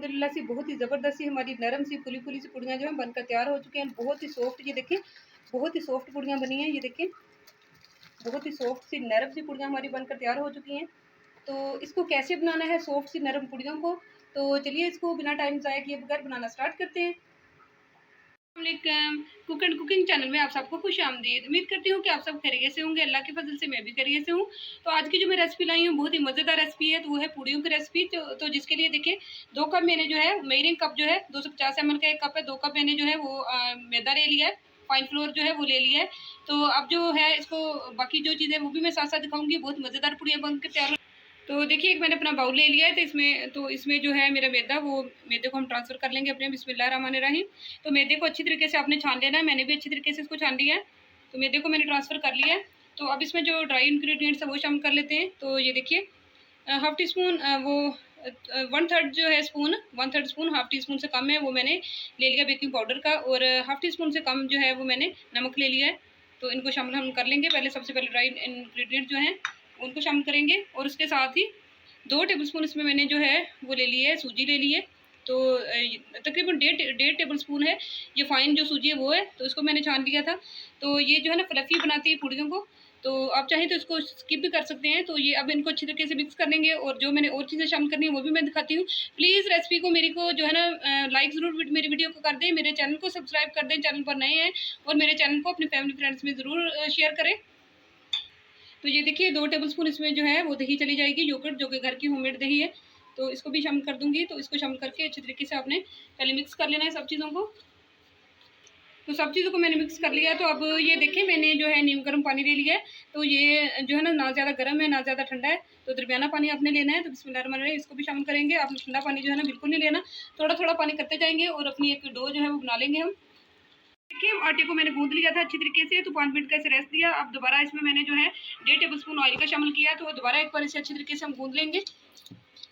अल्हम्दुलिल्लाह से बहुत ही ज़बरदस्त सी हमारी नरम सी फुली फुली सी पूड़ियाँ जो हैं बनकर तैयार हो चुकी हैं। बहुत ही सॉफ्ट, ये देखें बहुत ही सॉफ्ट पूड़ियाँ बनी हैं। ये देखें बहुत ही सॉफ्ट सी नरम सी पूड़ियाँ हमारी बनकर तैयार हो चुकी हैं। तो इसको कैसे बनाना है सॉफ्ट सी नरम पूड़ियों को, तो चलिए इसको बिना टाइम ज़ाया किए बगैर बनाना स्टार्ट करते हैं। कुक एंड कुकिंग चैनल में आप सबको खुश आमदीद। उम्मीद करती हूँ कि आप सब खैरियत से होंगे। अल्लाह के फजल से मैं भी खैरियत से हूँ। तो आज की जो मैं रेसिपी लाई हूँ बहुत ही मज़ेदार रेसिपी है, तो वो है पूड़ियों की रेसिपी। तो जिसके लिए देखिए 2 कप मैंने जो है मेजरिंग कप जो है 250 ml का 1 कप है। 2 कप मैंने जो है वो मैदा ले लिया है, फाइन फ्लोर जो है वो ले लिया है। तो अब जो है इसको बाकी जो चीज़ें वो भी मैं साथ साथ दिखाऊंगी। बहुत मज़ेदार पूड़ियाँ बन के तैयार। तो देखिए एक मैंने अपना बाउल ले लिया है, तो इसमें जो है मेरा मैदा, वो मैदे को हम ट्रांसफ़र कर लेंगे अपने। बिस्मिल्लाहिर्रहमानिर्रहीम। तो मैदे को अच्छी तरीके से आपने छान लेना है। मैंने भी अच्छी तरीके से इसको छान लिया है। तो मैदे को मैंने ट्रांसफ़र कर लिया है। तो अब इसमें जो ड्राई इंग्रेडिएंट्स है वो शामिल कर लेते हैं। तो ये देखिए हाफ़ टी स्पून वो 1/3 जो है spoon, 1/3 spoon, half tea spoon से कम है वो मैंने ले लिया बेकिंग पाउडर का, और हाफ़ टी स्पून से कम जो है वो मैंने नमक ले लिया है। तो इनको शामिल हम कर लेंगे। सबसे पहले ड्राई इंग्रेडिएंट जो हैं उनको शामिल करेंगे, और उसके साथ ही 2 टेबलस्पून इसमें मैंने जो है वो ले ली है, सूजी ले ली है। तो तकरीबन डेढ़ टेबल स्पून है ये फाइन जो सूजी है वो है। तो इसको मैंने छान लिया था। तो ये जो है ना फ्लफ़ी बनाती है पूड़ियों को। तो आप चाहें तो इसको स्किप भी कर सकते हैं। तो ये अब इनको अच्छी तरीके से मिक्स कर लेंगे, और जो मैंने और चीज़ें शामिल करनी है वो भी मैं दिखाती हूँ। प्लीज़ रेसिपी को मेरी को जो है ना लाइक ज़रूर मेरी वीडियो को कर दें, मेरे चैनल को सब्सक्राइब कर दें चैनल पर नए हैं, और मेरे चैनल को अपने फैमिली फ्रेंड्स में ज़रूर शेयर करें। तो ये देखिए 2 टेबलस्पून इसमें जो है वो दही चली जाएगी, योगर्ट जो कि घर की होममेड दही है। तो इसको भी शामिल कर दूँगी। तो इसको शामिल करके अच्छी तरीके से आपने पहले मिक्स कर लेना है सब चीज़ों को। तो सब चीज़ों को मैंने मिक्स कर लिया है। तो अब ये देखिए मैंने जो है नीम गर्म पानी ले लिया है। तो ये जो है ना ज़्यादा गर्म है ना ज़्यादा ठंडा है, तो दरमियाना पानी आपने लेना है। तो बिस्मिल्लाहिर्रहमानिर्रहीम, इसको भी शामिल करेंगे। आपने ठंडा पानी जो है ना बिल्कुल नहीं लेना, थोड़ा-थोड़ा पानी करते जाएँगे और अपनी एक डो जो है वो बना लेंगे हम। देखिए आटे को मैंने गूँध लिया था अच्छी तरीके से, तो 5 मिनट का इसे रेस्ट दिया। अब दोबारा इसमें मैंने जो है 1.5 टेबलस्पून ऑयल का शामिल किया, तो दोबारा एक बार इसे अच्छी तरीके से हम गूँध लेंगे।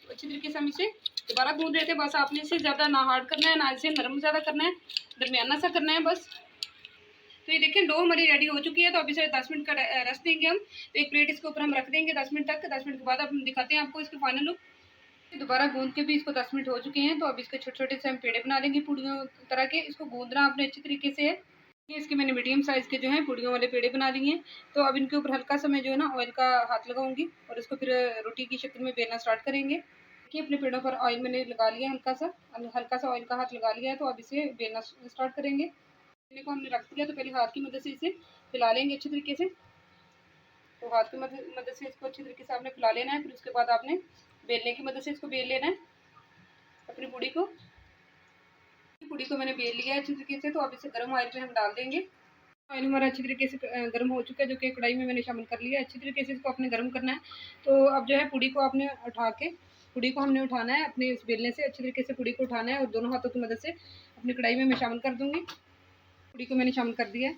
अच्छी तरीके से हम इसे दोबारा गूँध रहे थे। बस आपने इसे ज़्यादा ना हार्ड करना है ना इसे नरम ज़्यादा करना है, दरमियाना सा करना है बस। तो ये देखिए डो हमारी रेडी हो चुकी है। तो अब इसे 10 मिनट का रेस्ट देंगे हम। तो एक प्लेट इसके ऊपर हम रख देंगे 10 मिनट तक। 10 मिनट के बाद अब हम दिखाते हैं आपको इसके फाइनल लुक। दोबारा गूंद के भी इसको 10 मिनट हो चुके हैं। तो अब इसके छोटे-छोटे से हम पेड़े बना लेंगे पूड़ियों तरह के। इसको गूंदना आपने अच्छी तरीके से है। ये इसके मैंने मीडियम साइज़ के जो हैं पूड़ियों वाले पेड़े बना लिए हैं। तो अब इनके ऊपर हल्का सा मैं जो है ना ऑयल का हाथ लगाऊंगी, और इसको फिर रोटी की शक्ल में बेलना स्टार्ट करेंगे। देखिए अपने पेड़ों पर ऑयल मैंने लगा लिया हल्का सा ऑयल का हाथ लगा लिया है। तो अब इसे बेलना स्टार्ट करेंगे। बेलने को हमने रख दिया, तो पहले हाथ की मदद से इसे फैला लेंगे अच्छी तरीके से। तो हाथ की मदद से इसको अच्छी तरीके से आपने फैला लेना है। फिर उसके बाद आपने बेलने की मदद से इसको बेल लेना है अपनी पूड़ी को। पूड़ी को मैंने बेल लिया है अच्छी तरीके से। तो अब इसे गर्म ऑयल में हम डाल देंगे। ऑयल हमारा अच्छी तरीके से गर्म हो चुका है, जो कि कढ़ाई में मैंने शामिल कर लिया है। अच्छी तरीके से इसको आपने गर्म करना है। तो अब जो है पूड़ी को आपने उठा के पूड़ी को हमने उठाना है अपने इस बेलने से। अच्छी तरीके से पूड़ी को उठाना है, और दोनों हाथों की मदद से अपनी कढ़ाई में मैं शामिल कर दूँगी। पूड़ी को मैंने शामिल कर दिया है।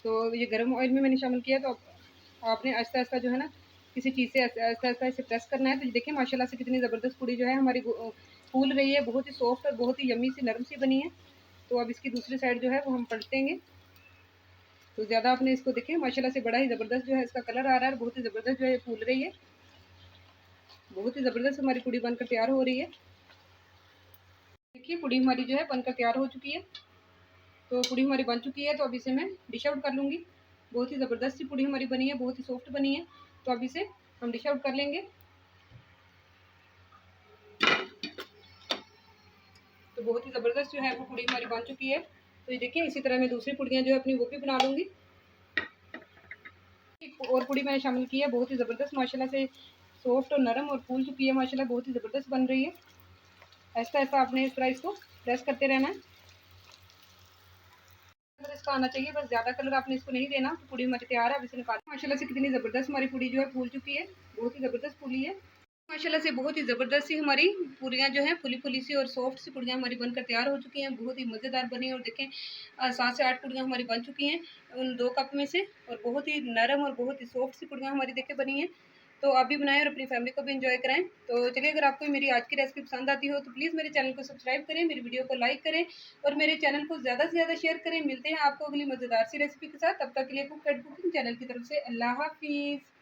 तो ये गर्म ऑयल में मैंने शामिल किया। तो आपने आहिस्ता-आहिस्ता जो है ना किसी चीज़ से आहिस्ता-आहिस्ता इसे प्रेस करना है। तो देखिए माशाल्लाह से कितनी ज़बरदस्त पूड़ी जो है हमारी फूल रही है। बहुत ही सॉफ्ट और बहुत ही यम्मी सी नरम सी बनी है। तो अब इसकी दूसरी साइड जो है वो हम पलटेंगे। तो ज़्यादा आपने इसको देखिए माशाल्लाह से बड़ा ही ज़बरदस्त जो है इसका कलर आ रहा है। बहुत ही ज़बरदस्त जो है फूल रही है। बहुत ही ज़बरदस्त हमारी पूड़ी बनकर तैयार हो रही है। देखिए पूड़ी हमारी जो है बनकर तैयार हो चुकी है। तो पूड़ी हमारी बन चुकी है। तो अब इसे मैं डिश आउट कर लूँगी। बहुत ही ज़बरदस्त सी पूड़ी हमारी बनी है, बहुत ही सॉफ्ट बनी है। तो अब इसे हम डिश आउट कर लेंगे। तो बहुत ही ज़बरदस्त जो है वो पूड़ी हमारी बन चुकी है। तो ये देखिए इसी तरह मैं दूसरी पूड़ियाँ जो है अपनी वो भी बना लूँगी। एक और पूड़ी मैंने शामिल की है, बहुत ही ज़बरदस्त माशाल्लाह से सॉफ्ट और नरम और फूल चुकी है माशाल्लाह, बहुत ही ज़बरदस्त बन रही है। ऐसा-ऐसा आपने इस तरह इसको प्रेस करते रहना है। कलर इसका आना चाहिए, बस ज़्यादा कलर आपने इसको नहीं देना। तो पूड़ी हमारी तैयार है। अब इसे निकाल माशाल्लाह से कितनी ज़बरदस्त हमारी पूड़ी जो है फूल चुकी है। बहुत ही ज़बरदस्त फूली है माशाल्लाह से। बहुत ही ज़बरदस्त सी हमारी पूरियाँ जो हैं फुली-फुली सी और सॉफ्ट सी पूरियाँ हमारी बनकर तैयार हो चुकी हैं। बहुत ही मज़ेदार बनी है। और देखें 7 से 8 पूरियाँ हमारी बन चुकी हैं उन 2 कप में से, और बहुत ही नरम और बहुत ही सॉफ्ट सी पूरियाँ हमारी देखिए बनी हैं। तो आप भी बनाएँ और अपनी फैमिली को भी एंजॉय कराएँ। तो चलिए अगर आपको मेरी आज की रेसिपी पसंद आती हो तो प्लीज़ मेरे चैनल को सब्सक्राइब करें, मेरी वीडियो को लाइक करें, और मेरे चैनल को ज़्यादा से ज़्यादा शेयर करें। मिलते हैं आपको अगली मज़ेदार सी रेसिपी के साथ। तब तक के लिए कुक एंड कुकिंग चैनल की तरफ से अल्लाह हाफ़िज़।